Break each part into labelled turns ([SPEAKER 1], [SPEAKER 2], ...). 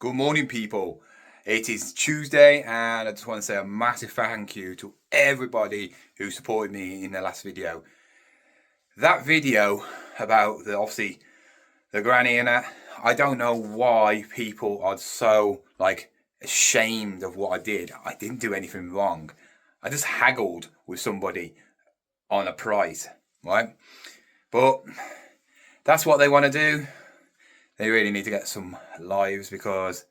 [SPEAKER 1] Good morning, people. It is Tuesday, and I just want to say a massive thank you to everybody who supported me in the last video. That video about obviously the granny and that, I don't know why people are so ashamed of what I did. I didn't do anything wrong. I just haggled with somebody on a price, right? But that's what they want to do. They really need to get some lives, because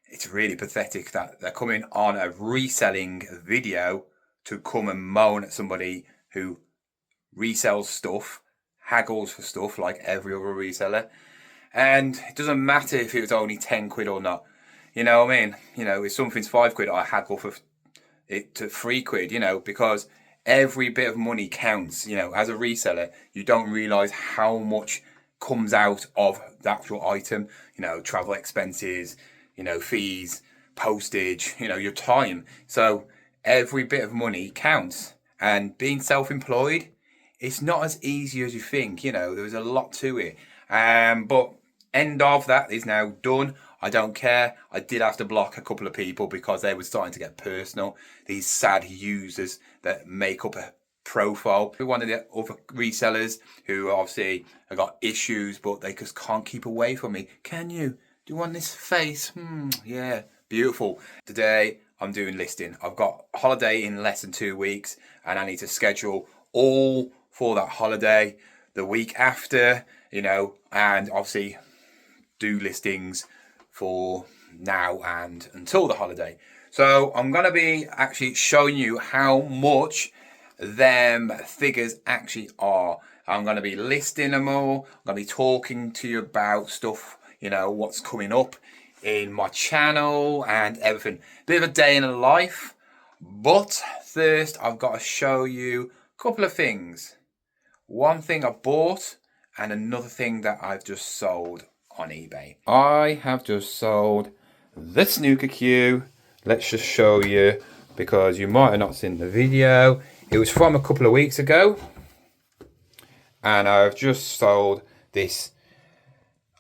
[SPEAKER 1] it's really pathetic that they're coming on a reselling video to come and moan at somebody who resells stuff, haggles for stuff like every other reseller. And it doesn't matter if it was only 10 quid or not. You know what I mean? You know, if something's 5 quid, I haggle for it to 3 quid, because every bit of money counts. As a reseller, you don't realise how much comes out of the actual item, travel expenses, fees, postage, your time. So every bit of money counts. And being self-employed, it's not as easy as you think. There's a lot to it. But end of that is now done. I don't care. I did have to block a couple of people because they were starting to get personal. These sad users that make up a profile. One of the other resellers who obviously have got issues, but they just can't keep away from me. Can you? Do you want this face? Yeah, beautiful. Today I'm doing listing. I've got a holiday in less than 2 weeks, and I need to schedule all for that holiday the week after, and obviously do listings for now and until the holiday. So I'm going to be actually showing you how much them figures actually are. I'm going to be listing them all. I'm going to be talking to you about stuff, what's coming up in my channel and everything. Bit of a day in the life. But first, I've got to show you a couple of things. One thing I bought and another thing that I've just sold on eBay. I have just sold the snooker cue. Let's just show you, because you might have not seen the video. It was from a couple of weeks ago, and I've just sold this.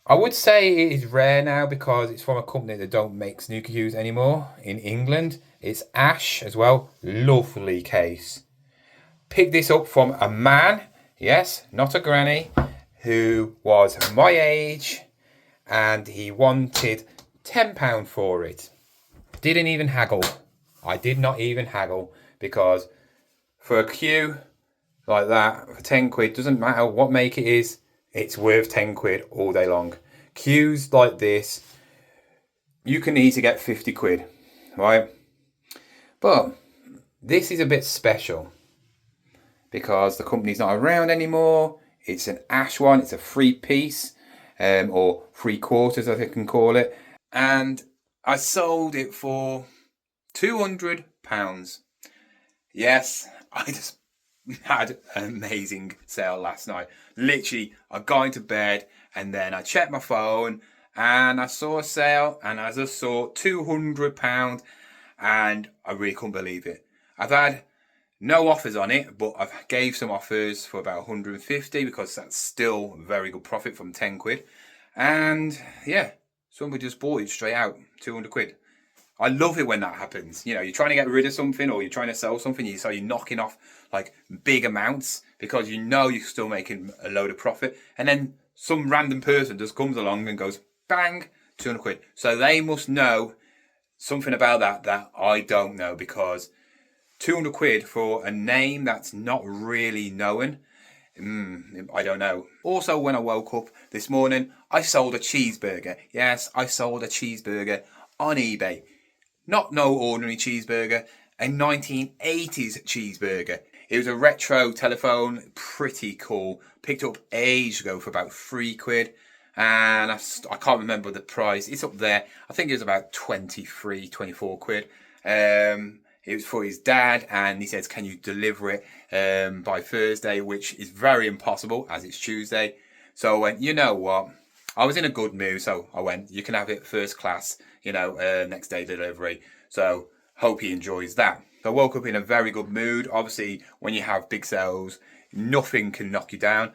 [SPEAKER 1] I would say it is rare now because it's from a company that don't make snooker cues anymore in England. It's Ash as well. Lovely case. Picked this up from a man, yes, not a granny, who was my age, and he wanted £10 for it. Didn't even haggle. I did not even haggle, because for a cue like that, for 10 quid, doesn't matter what make it is, it's worth 10 quid all day long. Cues like this, you can easily get 50 quid, right? But this is a bit special because the company's not around anymore. It's an Ash one, it's a 3-piece, or 3/4 as I can call it. And I sold it for £200. Yes, I just had an amazing sale last night. Literally, I got into bed and then I checked my phone and I saw a sale, and as I saw £200, and I really couldn't believe it. I've had no offers on it, but I've gave some offers for about 150 because that's still very good profit from 10 quid. And yeah, somebody just bought it straight out, 200 quid. I love it when that happens. You're trying to get rid of something or you're trying to sell something, so you're knocking off big amounts because you're still making a load of profit. And then some random person just comes along and goes, bang, 200 quid. So they must know something about that I don't know, because 200 quid for a name that's not really known, I don't know. Also, when I woke up this morning, I sold a cheeseburger. Yes, I sold a cheeseburger on eBay. Not no ordinary cheeseburger, a 1980s cheeseburger. It was a retro telephone, pretty cool. Picked up ages ago for about 3 quid. And I can't remember the price. It's up there. I think it was about 23, 24 quid. It was for his dad, and he says, can you deliver it by Thursday, which is very impossible as it's Tuesday. So I went, you know what? I was in a good mood, so I went, you can have it first class, next day delivery. So hope he enjoys that. So I woke up in a very good mood. Obviously, when you have big sales, nothing can knock you down.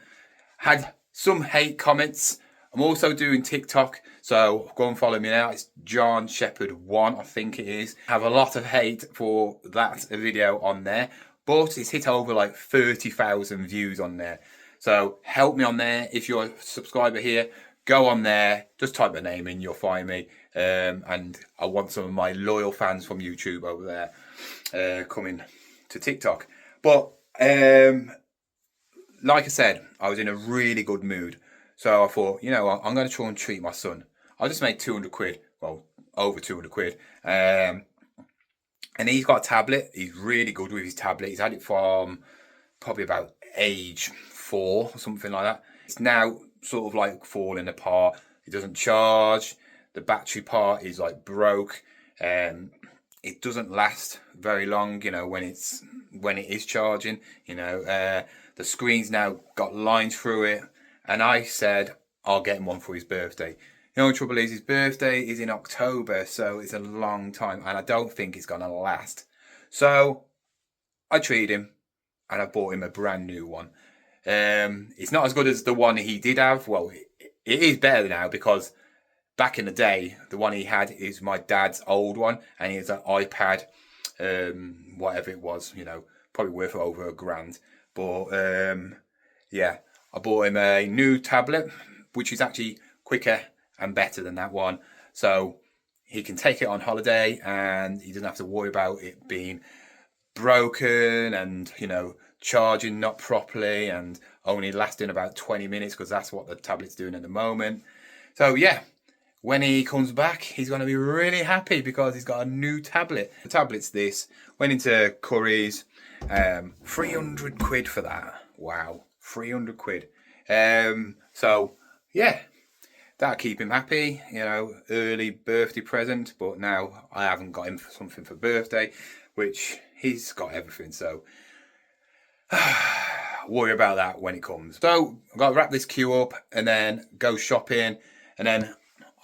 [SPEAKER 1] Had some hate comments. I'm also doing TikTok, So go and follow me now. It's John Shepherd 1, I think it is. I have a lot of hate for that video on there, but it's hit over like 30,000 views on there. So help me on there. If you're a subscriber here, go on there, just type my name in, you'll find me. And I want some of my loyal fans from YouTube over there coming to TikTok. But like I said, I was in a really good mood. So I thought, you know, I'm going to try and treat my son. I just made 200 quid, well, over 200 quid. And he's got a tablet. He's really good with his tablet. He's had it from probably about age 4 or something like that. It's now sort of like falling apart. It doesn't charge. The battery part is like broke. It doesn't last very long, you know, when it is charging. You know, the screen's now got lines through it. And I said, I'll get him one for his birthday. The only trouble is his birthday is in October, so it's a long time, and I don't think it's going to last. So I treated him, and I bought him a brand new one. It's not as good as the one he did have. Well, it is better now, because back in the day, the one he had is my dad's old one, and it's an iPad, whatever it was, you know, probably worth over £1,000. But yeah, I bought him a new tablet, which is actually quicker and better than that one. So he can take it on holiday and he doesn't have to worry about it being broken and, you know, charging not properly and only lasting about 20 minutes, because that's what the tablet's doing at the moment. So yeah, when he comes back, he's going to be really happy because he's got a new tablet. The tablet's this. Went into Enquiries, 300 quid for that. Wow, 300 quid. So yeah, that'll keep him happy, you know, early birthday present. But now I haven't got him something for birthday, which he's got everything. So worry about that when it comes. So I've got to wrap this queue up and then go shopping, and then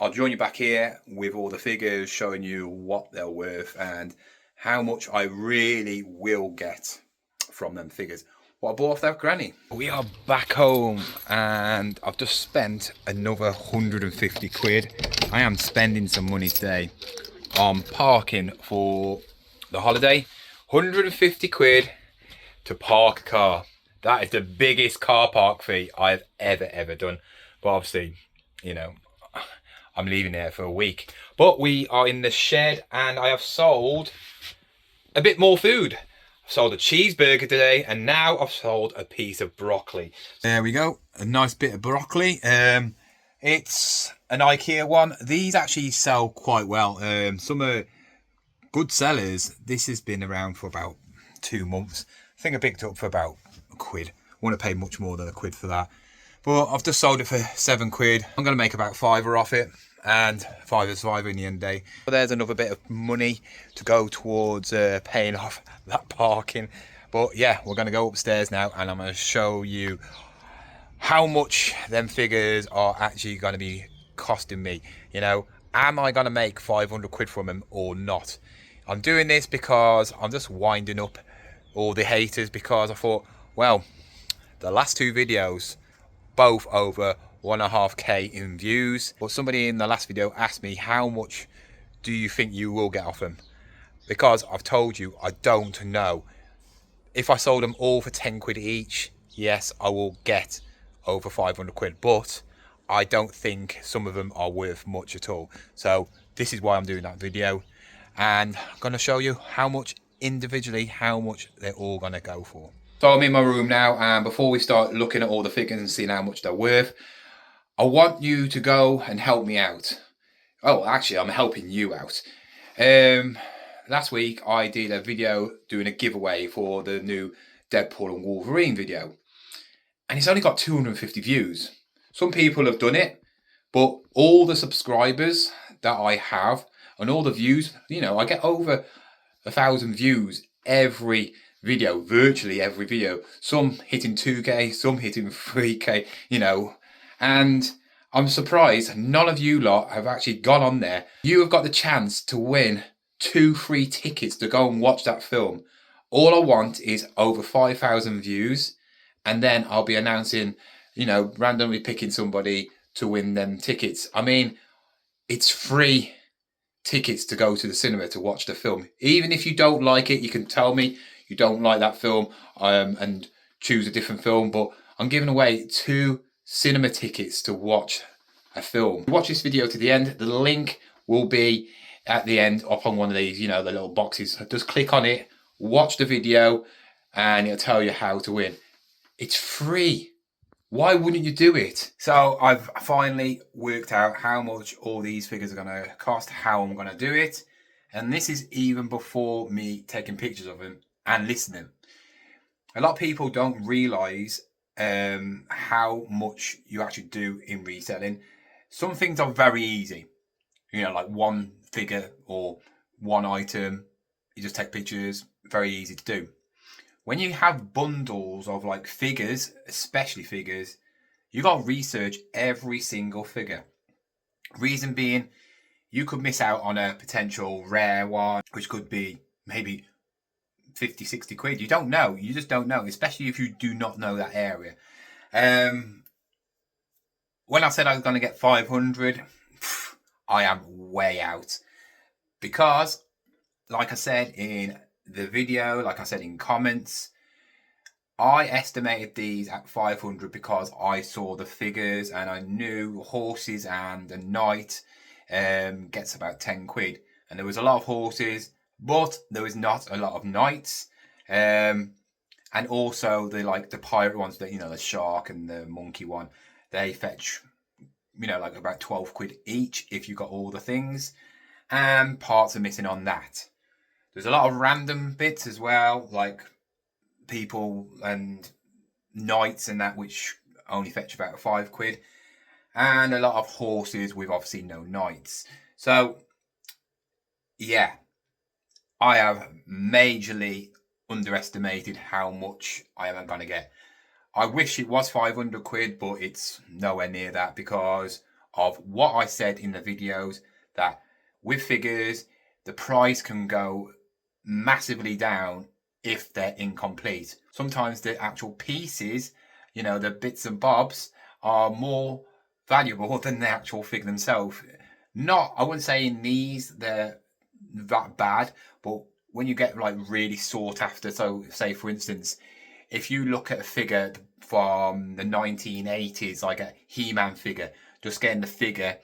[SPEAKER 1] I'll join you back here with all the figures, showing you what they're worth and how much I really will get from them figures. What I bought off that granny. We are back home and I've just spent another 150 quid. I am spending some money today on parking for the holiday. 150 quid to park a car. That is the biggest car park fee I've ever done. But obviously, you know, I'm leaving there for a week. But we are in the shed and I have sold a bit more food. I've sold a cheeseburger today and now I've sold a piece of broccoli. There we go, a nice bit of broccoli. It's an IKEA one. These actually sell quite well. Some are good sellers. This has been around for about 2 months. I think I picked it up for about £1. I wouldn't pay much more than £1 for that. But I've just sold it for 7 quid. I'm going to make about £5 off it. And £5 in the end of the day. But there's another bit of money to go towards paying off that parking. But yeah, we're going to go upstairs now and I'm going to show you how much them figures are actually going to be costing me. You know, am I going to make 500 quid from them or not? I'm doing this because I'm just winding up all the haters, because I thought, well, the last 2 videos, both over 1.5k in views. But somebody in the last video asked me, how much do you think you will get off them? Because I've told you, I don't know. If I sold them all for 10 quid each, yes, I will get over 500 quid. But I don't think some of them are worth much at all. So this is why I'm doing that video. And I'm going to show you how much individually, how much they're all going to go for. So I'm in my room now, and before we start looking at all the figures and seeing how much they're worth, I want you to go and help me out. Oh, actually, I'm helping you out. Last week, I did a video doing a giveaway for the new Deadpool and Wolverine video. And it's only got 250 views. Some people have done it, but all the subscribers that I have and all the views, you know, I get over 1,000 views every video, virtually every video. Some hitting 2k, some hitting 3k, you know. And I'm surprised none of you lot have actually gone on there. You have got the chance to win 2 free tickets to go and watch that film. All I want is over 5,000 views, and then I'll be announcing, you know, randomly picking somebody to win them tickets. I mean, it's free tickets to go to the cinema to watch the film. Even if you don't like it, you can tell me you don't like that film and choose a different film. But I'm giving away 2 cinema tickets to watch a film. Watch this video to the end. The link will be at the end up on one of these, you know, the little boxes. Just click on it, watch the video, and it'll tell you how to win. It's free. Why wouldn't you do it? So I've finally worked out how much all these figures are going to cost, how I'm going to do it. And this is even before me taking pictures of them and listing them. A lot of people don't realise how much you actually do in reselling. Some things are very easy. You know, like one figure or one item. You just take pictures. Very easy to do. When you have bundles of like figures, especially figures, you got to research every single figure. Reason being, you could miss out on a potential rare one, which could be maybe 50, 60 quid. You don't know. You just don't know, especially if you do not know that area. When I said I was going to get 500, I am way out. Because, like I said in the video, like I said in comments, I estimated these at 500 because I saw the figures and I knew horses and a knight gets about 10 quid. And there was a lot of horses, but there was not a lot of knights. And also the pirate ones, that, you know, the shark and the monkey one, they fetch, you know, like about 12 quid each if you got all the things. And parts are missing on that. There's a lot of random bits as well, like people and knights and that, which only fetch about 5 quid. And a lot of horses with obviously no knights. So, yeah, I have majorly underestimated how much I am going to get. I wish it was 500 quid, but it's nowhere near that because of what I said in the videos, that with figures, the price can go massively down if they're incomplete. Sometimes the actual pieces, you know, the bits and bobs, are more valuable than the actual figure themselves. I wouldn't say in these they're that bad, but when you get like really sought after, so say for instance, if you look at a figure from the 1980s, like a He-Man figure, just getting the figure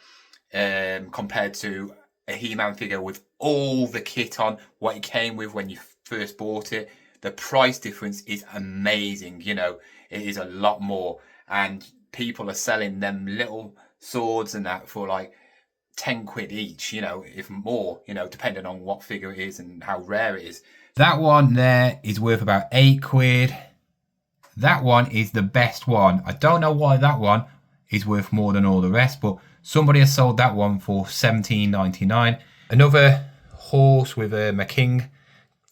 [SPEAKER 1] compared to a He-Man figure with all the kit on, what it came with when you first bought it, the price difference is amazing. You know, it is a lot more, and people are selling them little swords and that for like 10 quid each, you know, if more, you know, depending on what figure it is and how rare it is. That one there is worth about 8 quid. That one is the best one. I don't know why that one is worth more than all the rest, but somebody has sold that one for $17.99. Another horse with a king,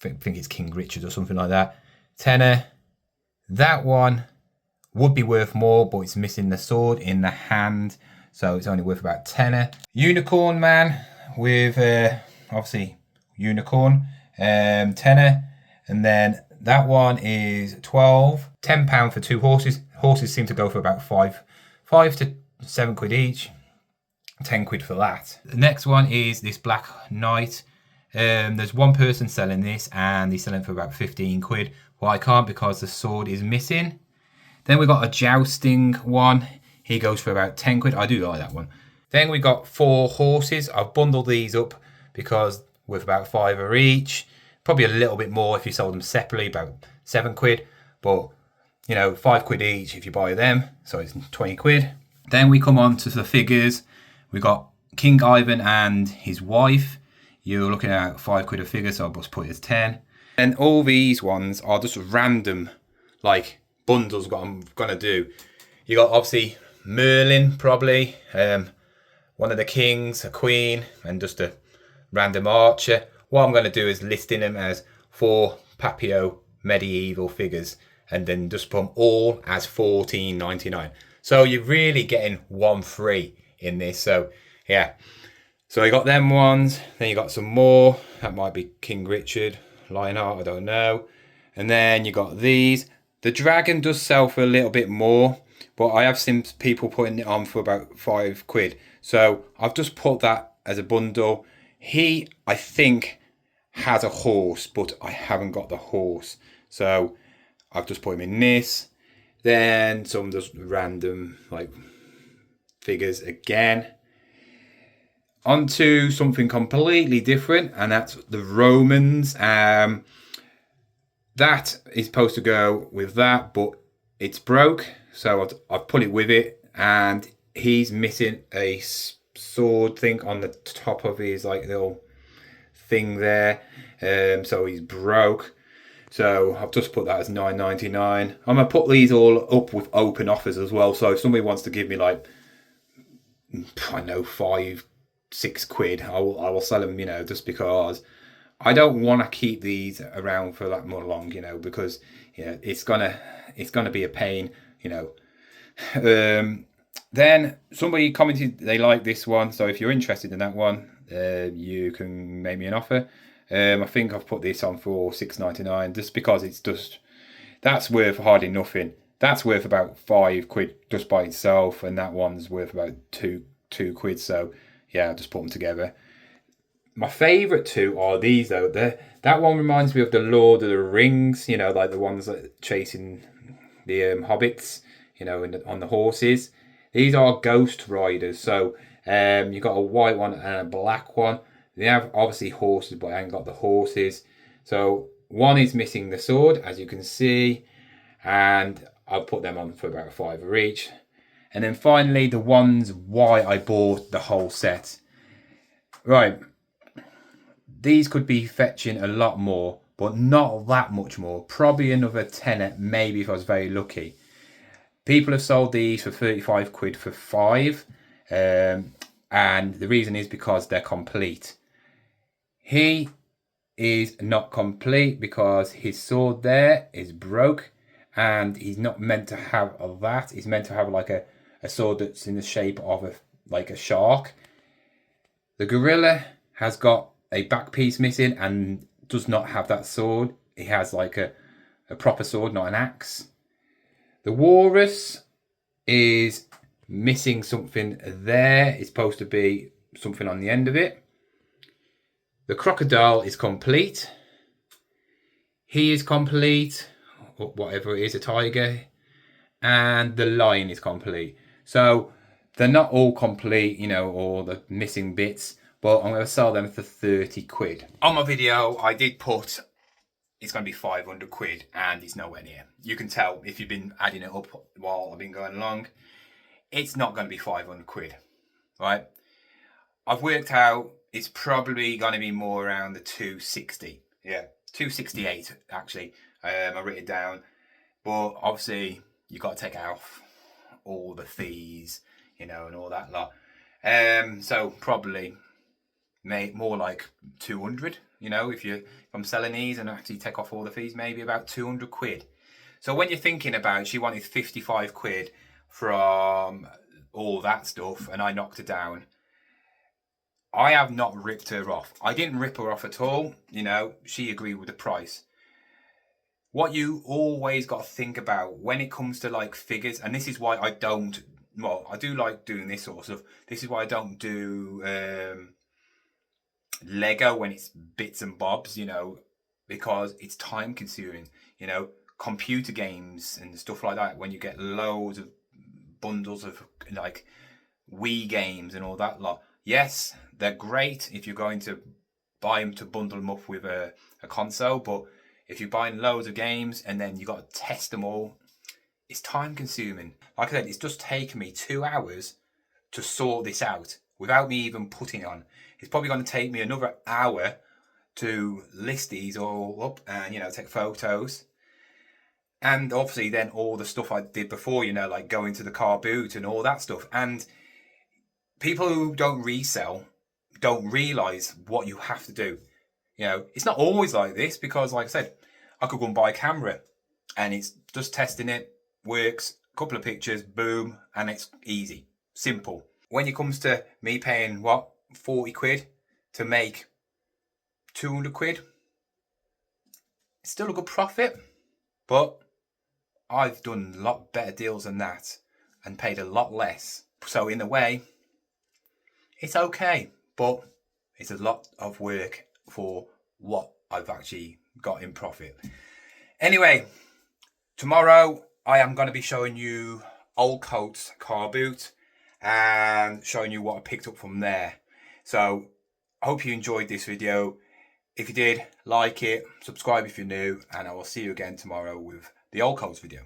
[SPEAKER 1] I think it's King Richard or something like that, tenner. That one would be worth more, but it's missing the sword in the hand, so it's only worth about tenner. Unicorn man with obviously unicorn, tenner. And then that one is £10 for 2 horses. Horses seem to go for about 5 to 7 quid each. 10 quid for that. The next one is this Black Knight. There's one person selling this and he's selling for about 15 quid. Well, I can't because the sword is missing. Then we got a jousting one. He goes for about 10 quid. I do like that one. Then we got 4 horses. I've bundled these up because with about 5 each. Probably a little bit more if you sold them separately, about 7 quid. But, you know, 5 quid each if you buy them. So it's 20 quid. Then we come on to the figures. We got King Ivan and his wife. You're looking at 5 quid a figure, so I'll just put it as 10. And all these ones are just random, like, bundles what I'm going to do. You got, obviously, Merlin, probably. One of the kings, a queen, and just a random archer. What I'm going to do is listing them as 4 Papio medieval figures. And then just put them all as $14.99. So you're really getting 1 free in this. So, yeah. So you got them ones. Then you got some more. That might be King Richard, Lionheart, I don't know. And then you got these. The dragon does sell for a little bit more, but I have seen people putting it on for about 5 quid. So I've just put that as a bundle. He, I think, has a horse, but I haven't got the horse. So I've just put him in this. Then some just random like figures again. Onto something completely different, and that's the Romans. That is supposed to go with that, but it's broke, so I've put it with it, and he's missing a sword thing on the top of his like little thing there, so he's broke. So I've just put that as $9.99. I'm gonna put these all up with open offers as well. So if somebody wants to give me like, I know, £5-6, I will sell them. Just because I don't want to keep these around for that more long. Because it's gonna be a pain. Then somebody commented they like this one. So if you're interested in that one, you can make me an offer. I think I've put this on for £6.99 just because that's worth hardly nothing. That's worth about £5 just by itself, and that one's worth about two quid. So yeah, I'll just put them together. My favourite two are these though. That one reminds me of the Lord of the Rings. Like the ones that chasing the hobbits. On the horses. These are Ghost Riders. So you've got a white one and a black one. They have obviously horses, but I haven't got the horses. So one is missing the sword, as you can see, and I'll put them on for about £5 each. And then finally, the ones why I bought the whole set. Right, these could be fetching a lot more, but not that much more. Probably another tenner, maybe if I was very lucky. People have sold these for £35 for 5, and the reason is because they're complete. He is not complete because his sword there is broke, and he's not meant to have that. He's meant to have like a sword that's in the shape of a shark. The gorilla has got a back piece missing and does not have that sword. He has like a proper sword, not an axe. The walrus is missing something there. It's supposed to be something on the end of it. The crocodile is complete. He is complete, or whatever it is, a tiger. And the lion is complete. So they're not all complete, all the missing bits, but I'm going to sell them for £30. On my video, I did put it's going to be £500, and it's nowhere near. You can tell if you've been adding it up while I've been going along. It's not going to be £500, right? I've worked out it's probably going to be more around the 260. Yeah, 268 actually. I wrote it down, but obviously you got to take off all the fees, and all that lot. So probably more like 200. If I'm selling these and actually take off all the fees, maybe about £200. So when you're thinking about, she wanted £55 from all that stuff, and I knocked her down. I have not ripped her off. I didn't rip her off at all. She agreed with the price. What you always got to think about when it comes to like figures, and this is why I don't, I do like doing this sort of stuff. This is why I don't do Lego when it's bits and bobs, because it's time consuming. Computer games and stuff like that, when you get loads of bundles of like Wii games and all that lot. Yes, they're great if you're going to buy them to bundle them up with a console, but if you're buying loads of games and then you got to test them all, it's time consuming. Like I said, it's just taken me 2 hours to sort this out without me even putting it on. It's probably going to take me another hour to list these all up and, take photos. And obviously then all the stuff I did before, like going to the car boot and all that stuff. And people who don't resell don't realise what you have to do. It's not always like this because, like I said, I could go and buy a camera and it's just testing it, works, a couple of pictures, boom, and it's easy, simple. When it comes to me paying, £40 to make £200, it's still a good profit, but I've done a lot better deals than that and paid a lot less. So in a way, it's okay, but it's a lot of work for what I've actually got in profit. Anyway, tomorrow I am going to be showing you Old Coat's car boot and showing you what I picked up from there. So I hope you enjoyed this video. If you did, like it, subscribe if you're new, and I will see you again tomorrow with the Old Coats video.